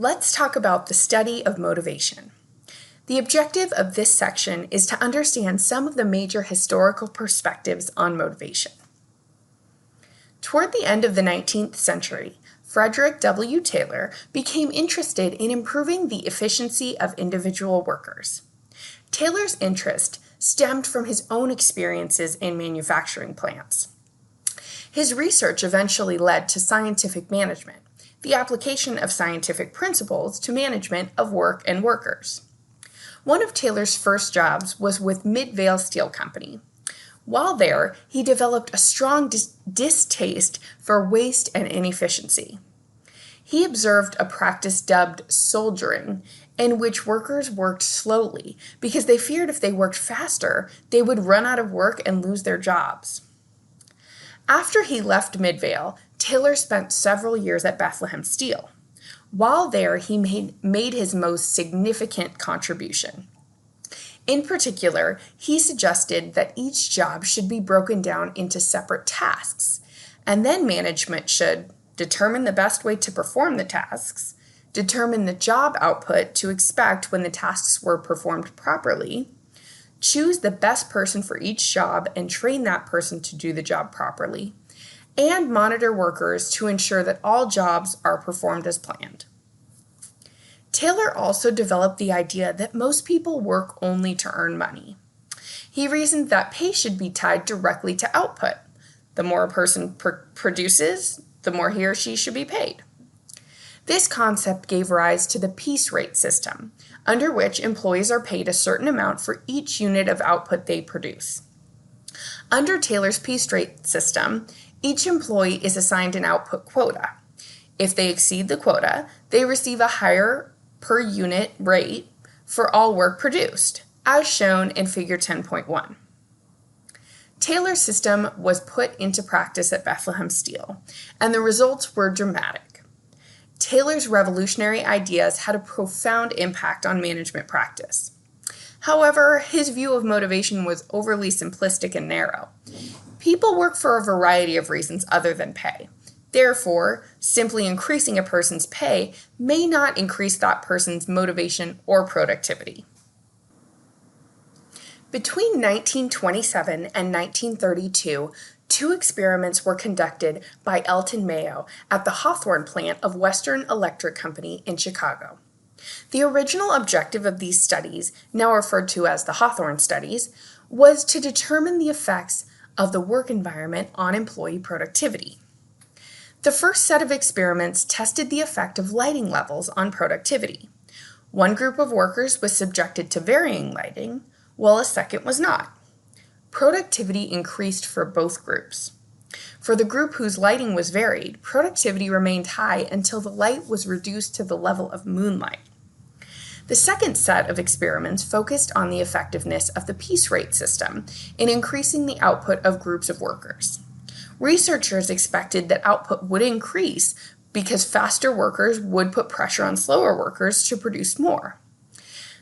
Let's talk about the study of motivation. The objective of this section is to understand some of the major historical perspectives on motivation. Toward the end of the 19th century, Frederick W Taylor became interested in improving the efficiency of individual workers. Taylor's interest stemmed from his own experiences in manufacturing plants. His research eventually led to scientific management, the application of scientific principles to management of work and workers. One of Taylor's first jobs was with Midvale Steel Company. While there, he developed a strong distaste for waste and inefficiency. He observed a practice dubbed soldiering, in which workers worked slowly because they feared if they worked faster, they would run out of work and lose their jobs. After he left Midvale, Taylor spent several years at Bethlehem Steel. While there, he made his most significant contribution. In particular, he suggested that each job should be broken down into separate tasks, and then management should determine the best way to perform the tasks, determine the job output to expect when the tasks were performed properly, choose the best person for each job and train that person to do the job properly, and monitor workers to ensure that all jobs are performed as planned. Taylor also developed the idea that most people work only to earn money. He reasoned that pay should be tied directly to output. The more a person produces, the more he or she should be paid. This concept gave rise to the piece rate system, under which employees are paid a certain amount for each unit of output they produce. Under Taylor's piece rate system, each employee is assigned an output quota. If they exceed the quota, they receive a higher per unit rate for all work produced, as shown in Figure 10.1. Taylor's system was put into practice at Bethlehem Steel, and the results were dramatic. Taylor's revolutionary ideas had a profound impact on management practice. However, his view of motivation was overly simplistic and narrow. People work for a variety of reasons other than pay. Therefore, simply increasing a person's pay may not increase that person's motivation or productivity. Between 1927 and 1932, two experiments were conducted by Elton Mayo at the Hawthorne plant of Western Electric Company in Chicago. The original objective of these studies, now referred to as the Hawthorne Studies, was to determine the effects of the work environment on employee productivity. The first set of experiments tested the effect of lighting levels on productivity. One group of workers was subjected to varying lighting, while a second was not. Productivity increased for both groups. For the group whose lighting was varied, productivity remained high until the light was reduced to the level of moonlight. The second set of experiments focused on the effectiveness of the piece rate system in increasing the output of groups of workers. Researchers expected that output would increase because faster workers would put pressure on slower workers to produce more.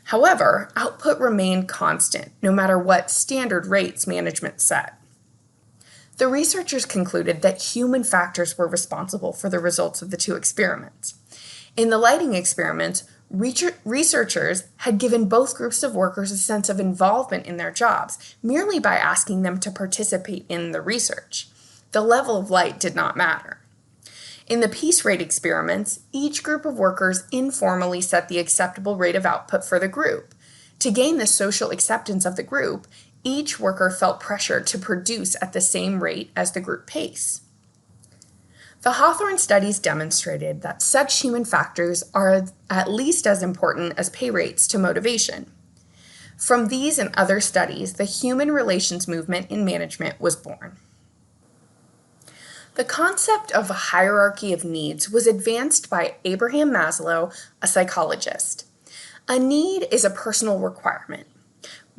However, output remained constant, no matter what standard rates management set. The researchers concluded that human factors were responsible for the results of the two experiments. In the lighting experiments, researchers had given both groups of workers a sense of involvement in their jobs merely by asking them to participate in the research. The level of light did not matter. In the piece rate experiments, each group of workers informally set the acceptable rate of output for the group. To gain the social acceptance of the group, each worker felt pressure to produce at the same rate as the group pace. The Hawthorne studies demonstrated that such human factors are at least as important as pay rates to motivation. From these and other studies, the human relations movement in management was born. The concept of a hierarchy of needs was advanced by Abraham Maslow, a psychologist. A need is a personal requirement.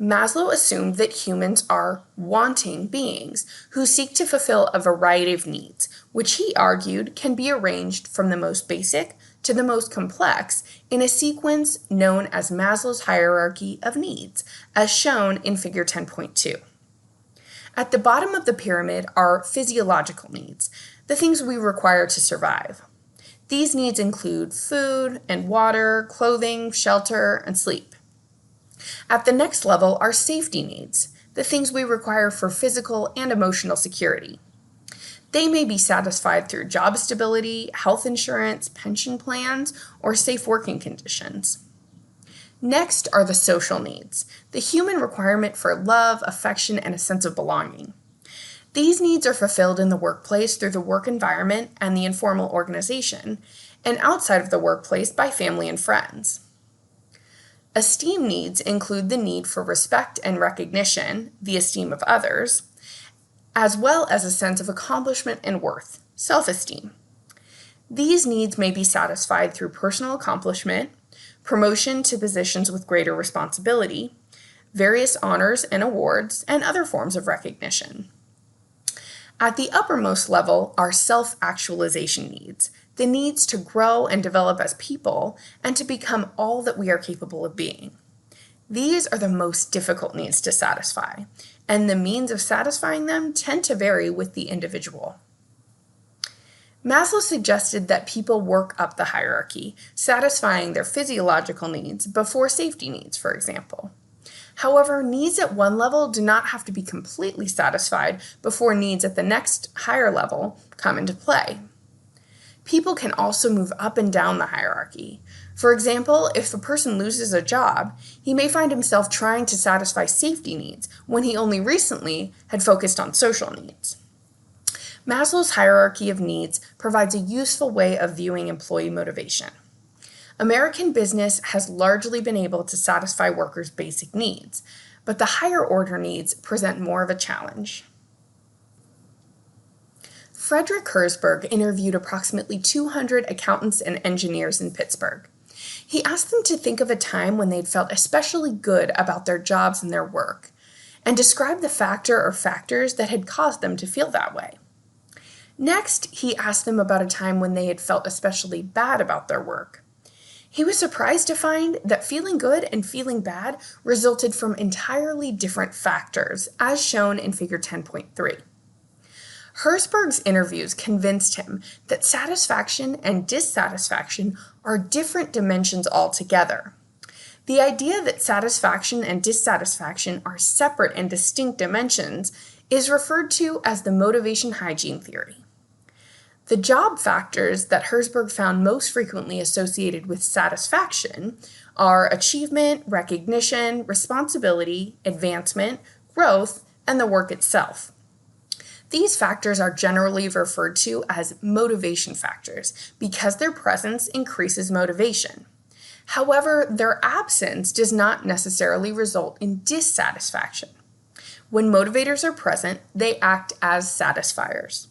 Maslow assumed that humans are wanting beings who seek to fulfill a variety of needs, which he argued can be arranged from the most basic to the most complex in a sequence known as Maslow's hierarchy of needs, as shown in Figure 10.2. At the bottom of the pyramid are physiological needs, the things we require to survive. These needs include food and water, clothing, shelter, and sleep. At the next level are safety needs, the things we require for physical and emotional security. They may be satisfied through job stability, health insurance, pension plans, or safe working conditions. Next are the social needs, the human requirement for love, affection, and a sense of belonging. These needs are fulfilled in the workplace through the work environment and the informal organization, and outside of the workplace by family and friends. Esteem needs include the need for respect and recognition, the esteem of others, as well as a sense of accomplishment and worth, self-esteem. These needs may be satisfied through personal accomplishment, promotion to positions with greater responsibility, various honors and awards, and other forms of recognition. At the uppermost level are self-actualization needs, the needs to grow and develop as people and to become all that we are capable of being. These are the most difficult needs to satisfy, and the means of satisfying them tend to vary with the individual. Maslow suggested that people work up the hierarchy, satisfying their physiological needs before safety needs, for example. However, needs at one level do not have to be completely satisfied before needs at the next higher level come into play. People can also move up and down the hierarchy. For example, if a person loses a job, he may find himself trying to satisfy safety needs when he only recently had focused on social needs. Maslow's hierarchy of needs provides a useful way of viewing employee motivation. American business has largely been able to satisfy workers' basic needs, but the higher order needs present more of a challenge. Frederick Herzberg interviewed approximately 200 accountants and engineers in Pittsburgh. He asked them to think of a time when they'd felt especially good about their jobs and their work, and describe the factor or factors that had caused them to feel that way. Next, he asked them about a time when they had felt especially bad about their work. He was surprised to find that feeling good and feeling bad resulted from entirely different factors, as shown in Figure 10.3. Herzberg's interviews convinced him that satisfaction and dissatisfaction are different dimensions altogether. The idea that satisfaction and dissatisfaction are separate and distinct dimensions is referred to as the motivation hygiene theory. The job factors that Herzberg found most frequently associated with satisfaction are achievement, recognition, responsibility, advancement, growth, and the work itself. These factors are generally referred to as motivation factors because their presence increases motivation. However, their absence does not necessarily result in dissatisfaction. When motivators are present, they act as satisfiers.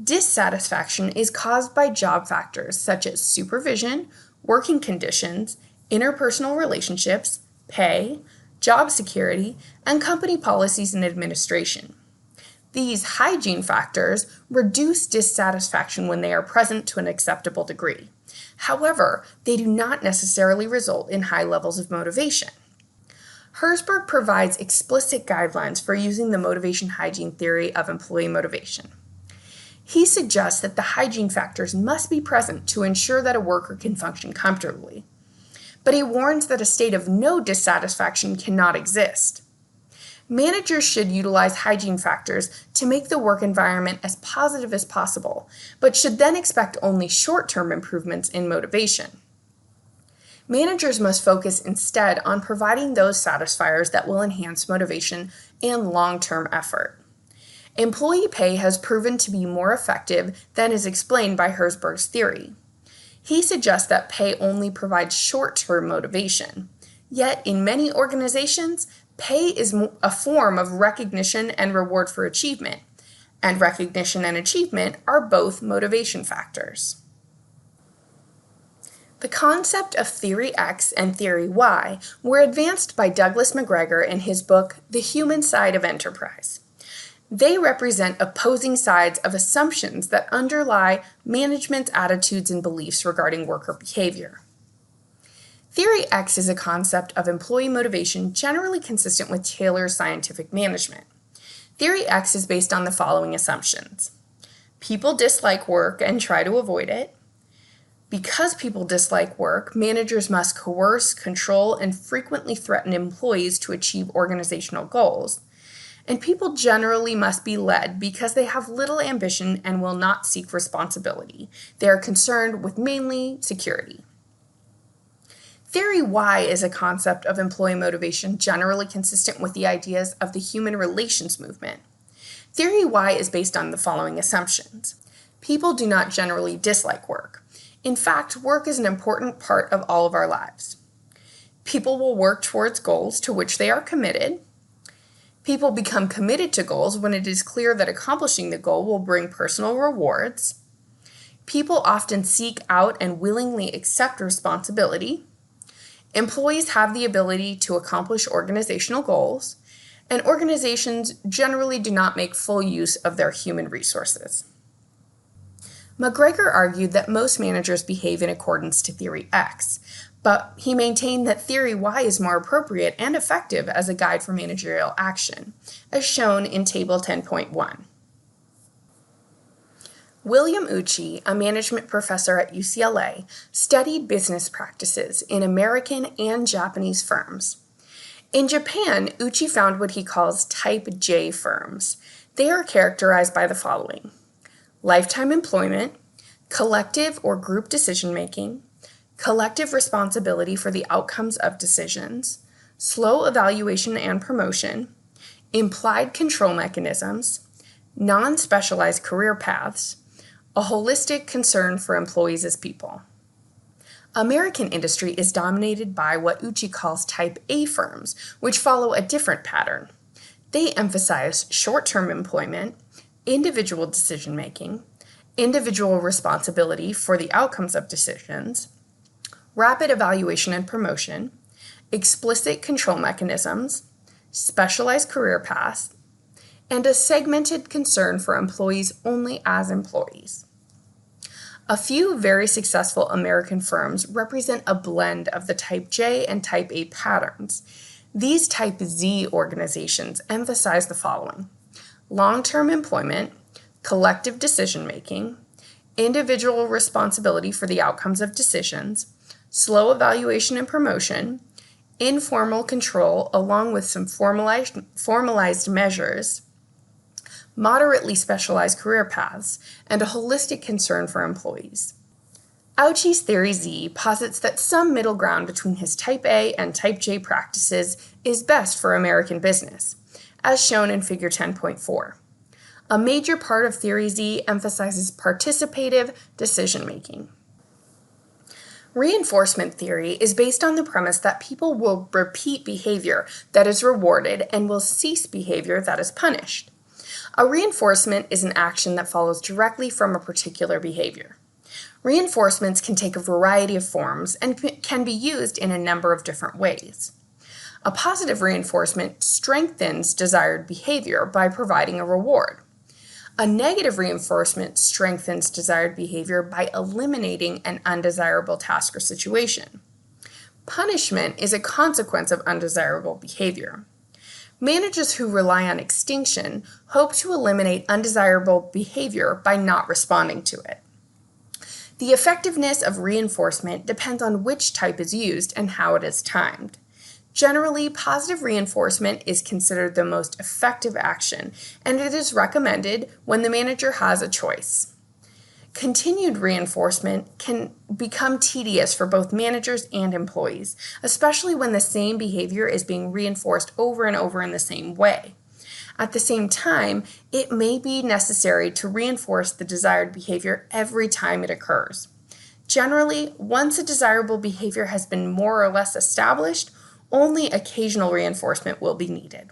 Dissatisfaction is caused by job factors such as supervision, working conditions, interpersonal relationships, pay, job security, and company policies and administration. These hygiene factors reduce dissatisfaction when they are present to an acceptable degree. However, they do not necessarily result in high levels of motivation. Herzberg provides explicit guidelines for using the motivation hygiene theory of employee motivation. He suggests that the hygiene factors must be present to ensure that a worker can function comfortably. But he warns that a state of no dissatisfaction cannot exist. Managers should utilize hygiene factors to make the work environment as positive as possible, but should then expect only short-term improvements in motivation. Managers must focus instead on providing those satisfiers that will enhance motivation and long-term effort. Employee pay has proven to be more effective than is explained by Herzberg's theory. He suggests that pay only provides short-term motivation. Yet, in many organizations, pay is a form of recognition and reward for achievement, and recognition and achievement are both motivation factors. The concept of Theory X and Theory Y were advanced by Douglas McGregor in his book, The Human Side of Enterprise. They represent opposing sides of assumptions that underlie management's attitudes and beliefs regarding worker behavior. Theory X is a concept of employee motivation generally consistent with Taylor's scientific management. Theory X is based on the following assumptions. People dislike work and try to avoid it. Because people dislike work, managers must coerce, control, and frequently threaten employees to achieve organizational goals. And people generally must be led because they have little ambition and will not seek responsibility. They are concerned with mainly security. Theory Y is a concept of employee motivation generally consistent with the ideas of the human relations movement. Theory Y is based on the following assumptions. People do not generally dislike work. In fact, work is an important part of all of our lives. People will work towards goals to which they are committed. People become committed to goals when it is clear that accomplishing the goal will bring personal rewards. People often seek out and willingly accept responsibility. Employees have the ability to accomplish organizational goals, and organizations generally do not make full use of their human resources. McGregor argued that most managers behave in accordance to Theory X, but he maintained that Theory Y is more appropriate and effective as a guide for managerial action, as shown in Table 10.1. William Uchi, a management professor at UCLA, studied business practices in American and Japanese firms. In Japan, Uchi found what he calls Type J firms. They are characterized by the following: lifetime employment, collective or group decision-making, collective responsibility for the outcomes of decisions, slow evaluation and promotion, implied control mechanisms, non-specialized career paths, a holistic concern for employees as people. American industry is dominated by what Uchi calls Type A firms, which follow a different pattern. They emphasize short-term employment, individual decision-making, individual responsibility for the outcomes of decisions, rapid evaluation and promotion, explicit control mechanisms, specialized career paths, and a segmented concern for employees only as employees. A few very successful American firms represent a blend of the Type J and Type A patterns. These Type Z organizations emphasize the following: long-term employment, collective decision-making, individual responsibility for the outcomes of decisions, slow evaluation and promotion, informal control along with some formalized measures, moderately specialized career paths, and a holistic concern for employees. Uchi's Theory Z posits that some middle ground between his Type A and Type J practices is best for American business, as shown in Figure 10.4. A major part of Theory Z emphasizes participative decision-making. Reinforcement theory is based on the premise that people will repeat behavior that is rewarded and will cease behavior that is punished. A reinforcement is an action that follows directly from a particular behavior. Reinforcements can take a variety of forms and can be used in a number of different ways. A positive reinforcement strengthens desired behavior by providing a reward. A negative reinforcement strengthens desired behavior by eliminating an undesirable task or situation. Punishment is a consequence of undesirable behavior. Managers who rely on extinction hope to eliminate undesirable behavior by not responding to it. The effectiveness of reinforcement depends on which type is used and how it is timed. Generally, positive reinforcement is considered the most effective action, and it is recommended when the manager has a choice. Continued reinforcement can become tedious for both managers and employees, especially when the same behavior is being reinforced over and over in the same way. At the same time, it may be necessary to reinforce the desired behavior every time it occurs. Generally, once a desirable behavior has been more or less established, only occasional reinforcement will be needed.